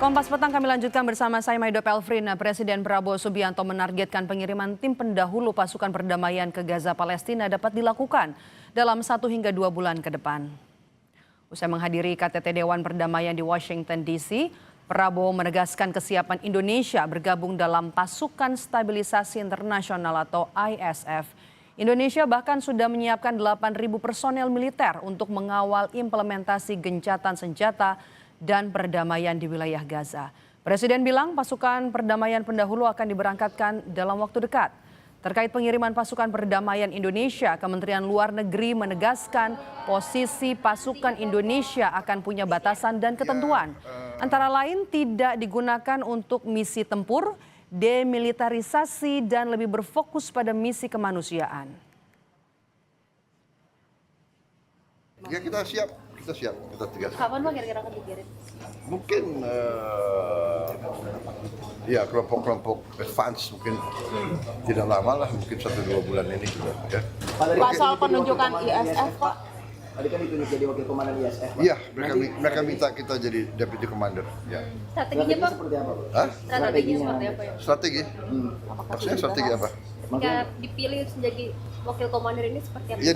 Kompas Petang kami lanjutkan bersama saya Maido Pelfrina. Presiden Prabowo Subianto menargetkan pengiriman tim pendahulu pasukan perdamaian ke Gaza Palestina dapat dilakukan dalam 1 hingga 2 bulan ke depan. Usai menghadiri KTT Dewan Perdamaian di Washington DC, Prabowo menegaskan kesiapan Indonesia bergabung dalam Pasukan Stabilisasi Internasional atau ISF. Indonesia bahkan sudah menyiapkan 8.000 personel militer untuk mengawal implementasi gencatan senjata dan perdamaian di wilayah Gaza. Presiden bilang pasukan perdamaian pendahulu akan diberangkatkan dalam waktu dekat. Terkait pengiriman pasukan perdamaian Indonesia, Kementerian Luar Negeri menegaskan posisi pasukan Indonesia akan punya batasan dan ketentuan. Antara lain tidak digunakan untuk misi tempur, demilitarisasi dan lebih berfokus pada misi kemanusiaan. Ya kita siap, kita tegas. Kapan Pak kira-kira akan dikirim? Mungkin ya kelompok-kelompok advance mungkin tidak lama lah, mungkin 1-2 bulan ini juga ya. Pak soal penunjukan ISF Pak? Tadi kan ditunjuk jadi wakil komandan ISF. Iya, mereka minta kita jadi deputy commander. Ya. Strateginya Pak? Seperti apa Pak? Hah? Strateginya seperti apa ya? Strategi? Maksudnya strategi apa? Jika dipilih menjadi wakil komander ini seperti apa? Ya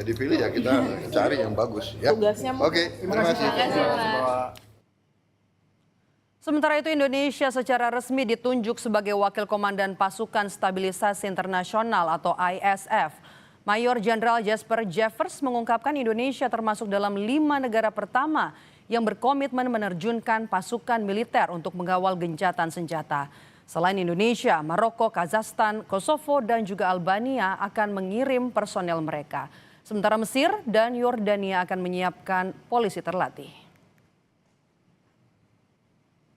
dipilih ya kita cari yang bagus ya. Tugasnya Oke, terima kasih. Terima kasih Pak. Sementara itu Indonesia secara resmi ditunjuk sebagai wakil komandan Pasukan Stabilisasi Internasional atau ISF. Mayor Jenderal Jesper Jeffers mengungkapkan Indonesia termasuk dalam 5 negara pertama yang berkomitmen menerjunkan pasukan militer untuk mengawal gencatan senjata. Selain Indonesia, Maroko, Kazakhstan, Kosovo dan juga Albania akan mengirim personel mereka. Sementara Mesir dan Yordania akan menyiapkan polisi terlatih.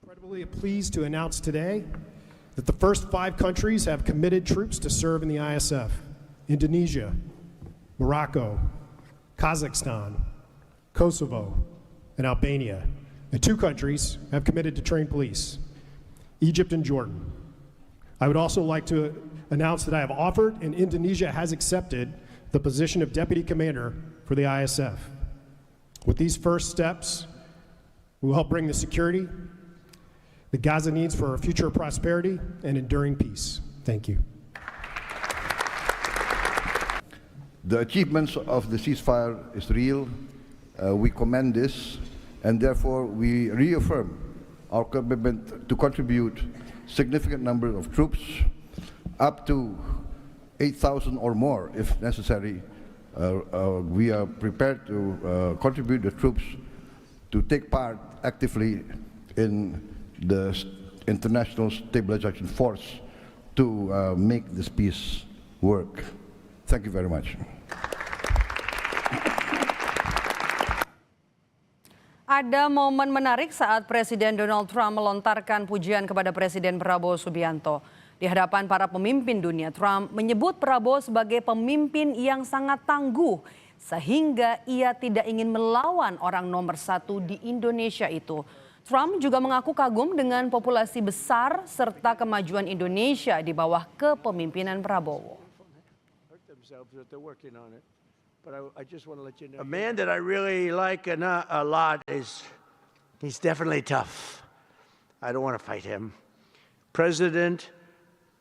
Incredibly pleased to announce today that the first 5 countries have committed troops to serve in the ISF. Indonesia, Morocco, Kazakhstan, Kosovo, and Albania. And 2 countries have committed to train police, Egypt and Jordan. I would also like to announce that I have offered and Indonesia has accepted the position of Deputy Commander for the ISF. With these first steps, we will help bring the security the Gaza needs for a future of prosperity and enduring peace. Thank you. The achievements of the ceasefire is real. We commend this, and therefore we reaffirm our commitment to contribute significant number of troops, up to 8,000 or more if necessary. We are prepared to contribute the troops to take part actively in the International Stabilization Force to make this peace work. Thank you very much. Ada momen menarik saat Presiden Donald Trump melontarkan pujian kepada Presiden Prabowo Subianto. Di hadapan para pemimpin dunia, Trump menyebut Prabowo sebagai pemimpin yang sangat tangguh sehingga ia tidak ingin melawan orang nomor 1 di Indonesia itu. Trump juga mengaku kagum dengan populasi besar serta kemajuan Indonesia di bawah kepemimpinan Prabowo. A man that I really like a lot he's definitely tough. I don't want to fight him. President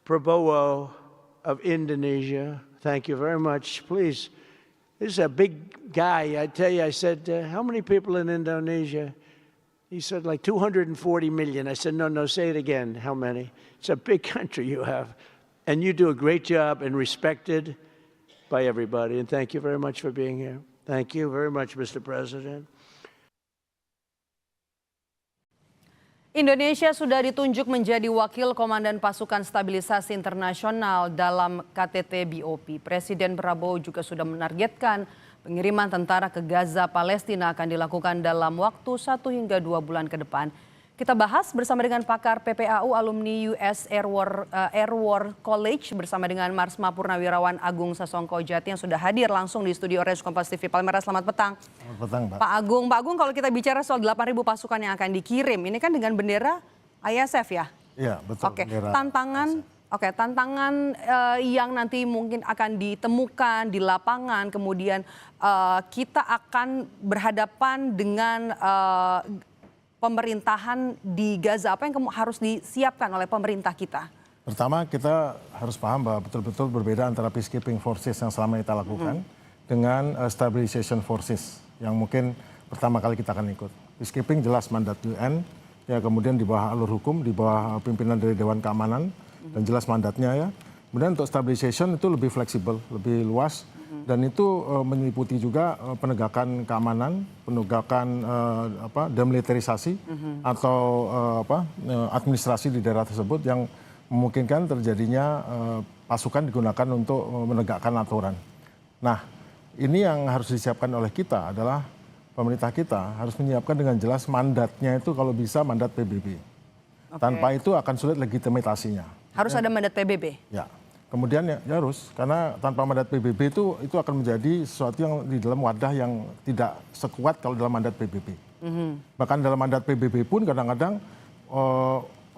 Prabowo of Indonesia, thank you very much. Please, this is a big guy. I tell you, I said, how many people in Indonesia? He said like 240 million. I said, no, say it again. How many? It's a big country you have. And you do a great job and respected by everybody. And thank you very much for being here. Thank you very much, Mr. President. Indonesia sudah ditunjuk menjadi wakil komandan pasukan stabilisasi internasional dalam KTT BOP. Presiden Prabowo juga sudah menargetkan pengiriman tentara ke Gaza Palestina akan dilakukan dalam waktu 1 hingga 2 bulan ke depan. Kita bahas bersama dengan pakar PPAU alumni US Air War College bersama dengan Marsma Purnawirawan Agung Sasongko Jati yang sudah hadir langsung di studio Res Kompas TV Palmera. Selamat petang. Selamat petang, Pak. Pak Agung kalau kita bicara soal 8.000 pasukan yang akan dikirim, ini kan dengan bendera ISF ya? Iya, betul. Oke, tantangan yang nanti mungkin akan ditemukan di lapangan, kemudian kita akan berhadapan dengan pemerintahan di Gaza? Apa yang harus disiapkan oleh pemerintah kita? Pertama, kita harus paham bahwa betul-betul berbeda antara peacekeeping forces yang selama ini kita lakukan dengan stabilization forces yang mungkin pertama kali kita akan ikut. Peacekeeping jelas mandat UN, ya kemudian di bawah alur hukum, di bawah pimpinan dari Dewan Keamanan, dan jelas mandatnya ya. Kemudian untuk stabilization itu lebih fleksibel, lebih luas, dan itu meliputi juga penegakan keamanan, penegakan demilitarisasi atau administrasi di daerah tersebut yang memungkinkan terjadinya pasukan digunakan untuk menegakkan aturan. Nah, ini yang harus disiapkan oleh kita adalah pemerintah kita harus menyiapkan dengan jelas mandatnya itu kalau bisa mandat PBB. Tanpa itu akan sulit legitimitasinya. Harus ada mandat PBB? Ya. Kemudian ya harus, karena tanpa mandat PBB itu akan menjadi sesuatu yang di dalam wadah yang tidak sekuat kalau dalam mandat PBB. Bahkan dalam mandat PBB pun kadang-kadang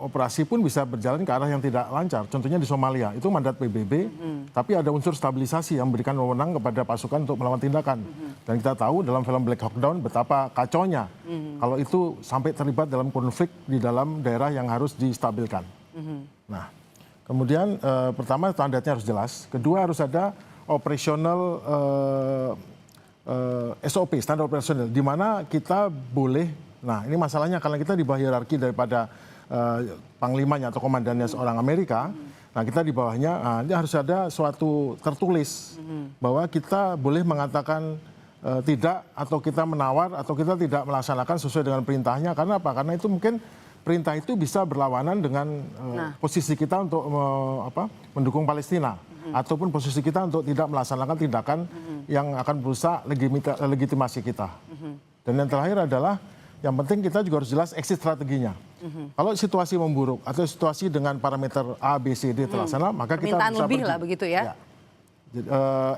operasi pun bisa berjalan ke arah yang tidak lancar. Contohnya di Somalia, itu mandat PBB, tapi ada unsur stabilisasi yang memberikan wewenang kepada pasukan untuk melawan tindakan. Dan kita tahu dalam film Black Hawk Down betapa kacaunya kalau itu sampai terlibat dalam konflik di dalam daerah yang harus distabilkan. Nah, kemudian pertama standarnya harus jelas, kedua harus ada operasional SOP, standar operasional, di mana kita boleh, nah ini masalahnya karena kita di bawah hierarki daripada panglimanya atau komandannya seorang Amerika, nah kita di bawahnya, ini harus ada suatu tertulis bahwa kita boleh mengatakan tidak, atau kita menawar, atau kita tidak melaksanakan sesuai dengan perintahnya. Karena apa? Karena itu mungkin perintah itu bisa berlawanan dengan posisi kita untuk mendukung Palestina, ataupun posisi kita untuk tidak melaksanakan tindakan yang akan berusaha legitimasi kita. Dan yang terakhir adalah yang penting kita juga harus jelas exit strateginya. Kalau situasi memburuk atau situasi dengan parameter A, B, C, D terlaksana, maka kita permintaan bisa lebih pergi. lah begitu ya.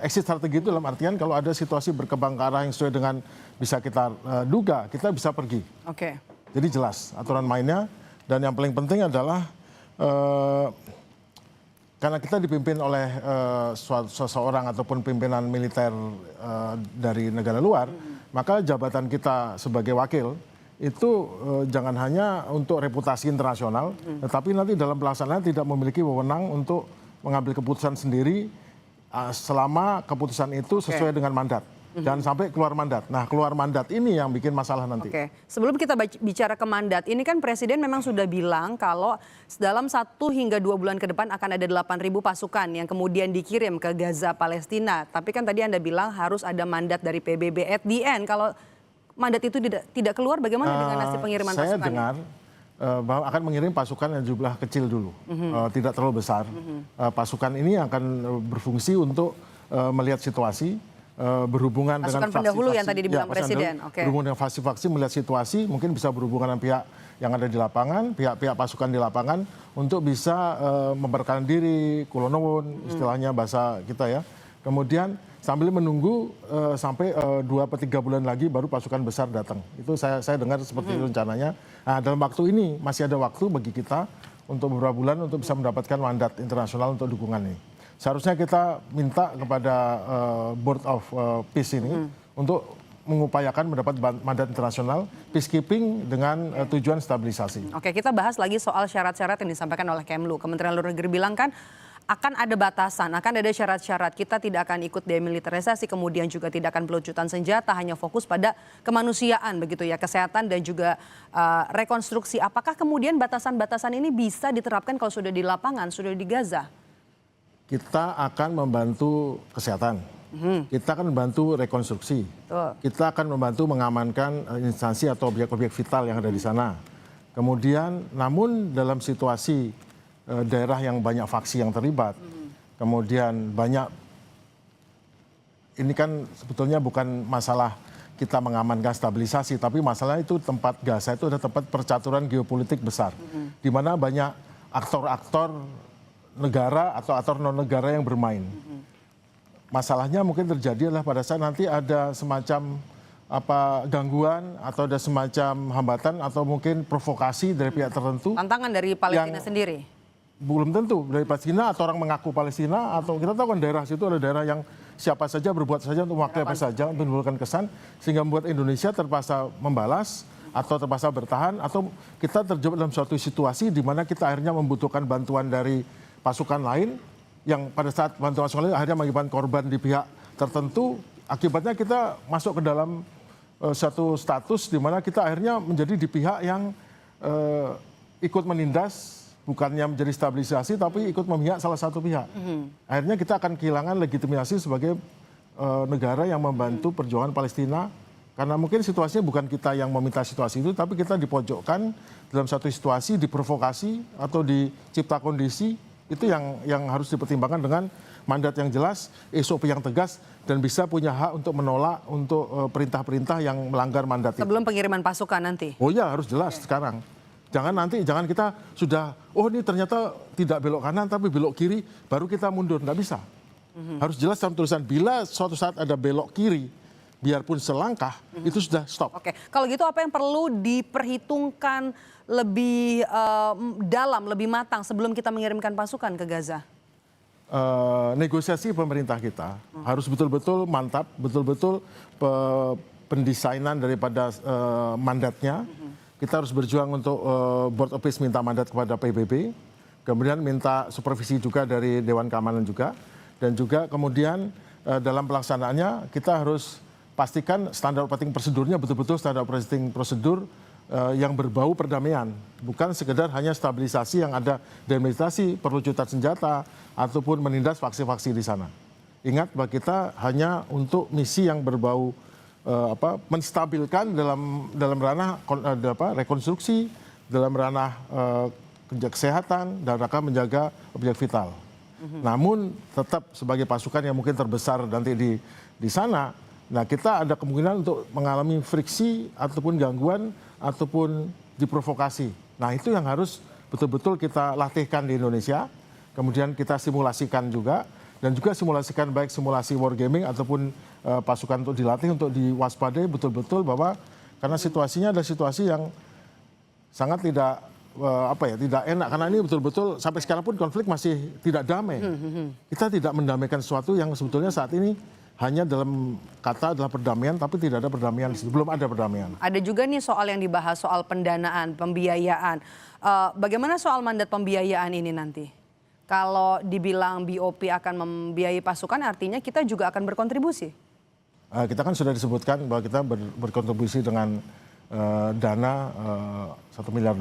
Exit strategi itu dalam artian kalau ada situasi berkembang ke arah yang sesuai dengan bisa kita duga, kita bisa pergi. Oke. Jadi jelas aturan mainnya, dan yang paling penting adalah karena kita dipimpin oleh seseorang ataupun pimpinan militer dari negara luar, maka jabatan kita sebagai wakil itu jangan hanya untuk reputasi internasional, tetapi nanti dalam pelaksanaan tidak memiliki wewenang untuk mengambil keputusan sendiri selama keputusan itu sesuai dengan mandat. Jangan sampai keluar mandat. Nah, keluar mandat ini yang bikin masalah nanti. Oke, sebelum kita bicara ke mandat, ini kan Presiden memang sudah bilang kalau dalam 1 hingga 2 bulan ke depan akan ada 8.000 pasukan yang kemudian dikirim ke Gaza, Palestina. Tapi kan tadi Anda bilang harus ada mandat dari PBB. At the end, kalau mandat itu tidak keluar, bagaimana dengan nasib pengiriman pasukan? Saya dengar bahwa akan mengirim pasukan yang jumlah kecil dulu, tidak terlalu besar. Pasukan ini akan berfungsi untuk melihat situasi, berhubungan pasukan dengan pendahulu faksi-faksi, yang tadi dibilang Presiden. Oke. Berhubungan dengan faksi-faksi, melihat situasi, mungkin bisa berhubungan dengan pihak yang ada di lapangan, pihak-pihak pasukan di lapangan, untuk bisa memperkenalkan diri, kulonowon, istilahnya bahasa kita ya. Kemudian sambil menunggu sampai 2-3 bulan lagi baru pasukan besar datang. Itu saya dengar seperti itu rencananya. Nah, dalam waktu ini masih ada waktu bagi kita untuk beberapa bulan untuk bisa mendapatkan mandat internasional untuk dukungan ini. Seharusnya kita minta kepada Board of Peace ini untuk mengupayakan mendapat mandat internasional peacekeeping dengan tujuan stabilisasi. Oke, kita bahas lagi soal syarat-syarat yang disampaikan oleh Kemlu. Kementerian Luar Negeri bilang kan akan ada batasan, akan ada syarat-syarat. Kita tidak akan ikut demilitarisasi, kemudian juga tidak akan pelucutan senjata, hanya fokus pada kemanusiaan begitu ya, kesehatan dan juga rekonstruksi. Apakah kemudian batasan-batasan ini bisa diterapkan kalau sudah di lapangan, sudah di Gaza? Kita akan membantu kesehatan, kita akan membantu rekonstruksi, kita akan membantu mengamankan instansi atau objek-objek vital yang ada di sana. Kemudian, namun dalam situasi daerah yang banyak faksi yang terlibat, kemudian banyak, ini kan sebetulnya bukan masalah kita mengamankan stabilisasi, tapi masalah itu tempat Gaza itu ada tempat percaturan geopolitik besar, di mana banyak aktor-aktor negara atau aktor non-negara yang bermain. Masalahnya mungkin terjadi adalah pada saat nanti ada semacam gangguan atau ada semacam hambatan atau mungkin provokasi dari pihak tertentu. Tantangan dari Palestina sendiri? Belum tentu dari Palestina atau orang mengaku Palestina, atau kita tahu kan daerah situ ada daerah yang siapa saja berbuat saja untuk mewakili apa saja untuk menimbulkan kesan, sehingga membuat Indonesia terpaksa membalas atau terpaksa bertahan, atau kita terjebak dalam suatu situasi di mana kita akhirnya membutuhkan bantuan dari pasukan lain yang pada saat bantuan pasukan lain akhirnya mengakibatkan korban di pihak tertentu. Akibatnya kita masuk ke dalam satu status di mana kita akhirnya menjadi di pihak yang ikut menindas, bukannya menjadi stabilisasi tapi ikut memihak salah satu pihak. Akhirnya kita akan kehilangan legitimasi sebagai negara yang membantu perjuangan Palestina, karena mungkin situasinya bukan kita yang meminta situasi itu, tapi kita dipojokkan dalam satu situasi, diprovokasi atau dicipta kondisi. Itu yang harus dipertimbangkan dengan mandat yang jelas, SOP yang tegas, dan bisa punya hak untuk menolak untuk perintah-perintah yang melanggar mandat itu. Sebelum pengiriman pasukan nanti? Oh ya, harus jelas sekarang. Jangan kita sudah, oh ini ternyata tidak belok kanan tapi belok kiri, baru kita mundur. Nggak bisa. Harus jelas dalam tulisan, bila suatu saat ada belok kiri, biarpun selangkah, itu sudah stop. Oke, kalau gitu apa yang perlu diperhitungkan lebih dalam, lebih matang sebelum kita mengirimkan pasukan ke Gaza? Negosiasi pemerintah kita harus betul-betul mantap, betul-betul pendesainan daripada mandatnya. Kita harus berjuang untuk Board of Peace minta mandat kepada PBB, kemudian minta supervisi juga dari Dewan Keamanan juga, dan juga kemudian dalam pelaksanaannya kita harus pastikan standar operating prosedurnya betul-betul standar operating prosedur yang berbau perdamaian, bukan sekedar hanya stabilisasi yang ada demilitarisasi, perlucutan senjata, ataupun menindas faksi-faksi di sana. Ingat bahwa kita hanya untuk misi yang berbau menstabilkan dalam ranah rekonstruksi, dalam ranah kesehatan, dan rangka menjaga objek vital. Namun tetap sebagai pasukan yang mungkin terbesar nanti di sana, nah kita ada kemungkinan untuk mengalami friksi ataupun gangguan ataupun diprovokasi. Nah itu yang harus betul-betul kita latihkan di Indonesia, kemudian kita simulasikan juga, dan juga simulasikan baik simulasi wargaming ataupun pasukan untuk dilatih, untuk diwaspadai betul-betul bahwa karena situasinya adalah situasi yang sangat tidak tidak enak, karena ini betul-betul sampai sekarang pun konflik masih tidak damai. Kita tidak mendamaikan sesuatu yang sebetulnya saat ini hanya dalam kata adalah perdamaian, tapi tidak ada perdamaian, belum ada perdamaian. Ada juga nih soal yang dibahas soal pendanaan, pembiayaan. Bagaimana soal mandat pembiayaan ini nanti? Kalau dibilang BOP akan membiayai pasukan, artinya kita juga akan berkontribusi. Kita kan sudah disebutkan bahwa kita berkontribusi dengan dana $1 miliar.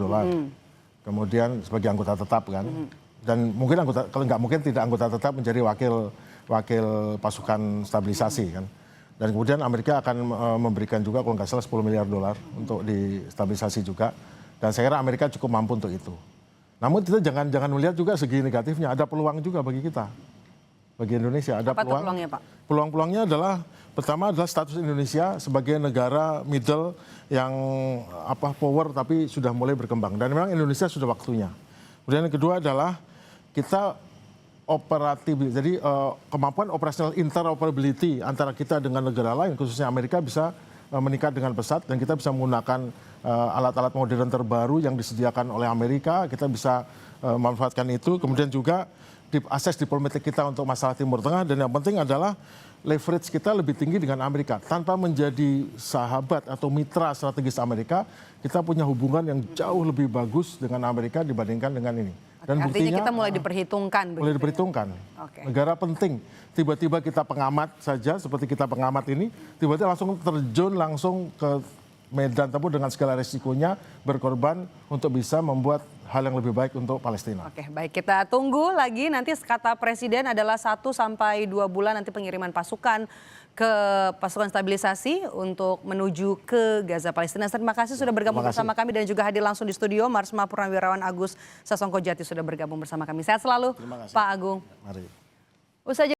Kemudian sebagai anggota tetap kan. Dan mungkin anggota, kalau nggak mungkin tidak anggota tetap menjadi wakil pasukan stabilisasi kan. Dan kemudian Amerika akan memberikan juga kalau nggak salah $10 miliar untuk di-stabilisasi juga. Dan saya kira Amerika cukup mampu untuk itu. Namun kita jangan melihat juga segi negatifnya. Ada peluang juga bagi kita, bagi Indonesia. Ada apa peluangnya, Pak? Peluang-peluangnya adalah pertama adalah status Indonesia sebagai negara middle yang power tapi sudah mulai berkembang. Dan memang Indonesia sudah waktunya. Kemudian yang kedua adalah kita operatif, jadi kemampuan operasional interoperability antara kita dengan negara lain, khususnya Amerika, bisa meningkat dengan pesat, dan kita bisa menggunakan alat-alat modern terbaru yang disediakan oleh Amerika. Kita bisa memanfaatkan itu. Kemudian juga akses diplomatik kita untuk masalah Timur Tengah, dan yang penting adalah leverage kita lebih tinggi dengan Amerika. Tanpa menjadi sahabat atau mitra strategis Amerika, kita punya hubungan yang jauh lebih bagus dengan Amerika dibandingkan dengan ini. Dan artinya buktinya, kita mulai diperhitungkan. Mulai diperhitungkan. Oke. Negara penting. Tiba-tiba kita pengamat saja, seperti kita pengamat ini, tiba-tiba langsung terjun langsung ke medan tempur dengan segala resikonya, berkorban untuk bisa membuat hal yang lebih baik untuk Palestina. Oke, baik, kita tunggu lagi nanti kata Presiden adalah 1 sampai 2 bulan nanti pengiriman pasukan ke pasukan stabilisasi untuk menuju ke Gaza Palestina. Terima kasih sudah bergabung bersama kami dan juga hadir langsung di studio. Marsma Purnawirawan Agus Sasongko Jati sudah bergabung bersama kami. Sehat selalu Pak Agung. Mari. Usai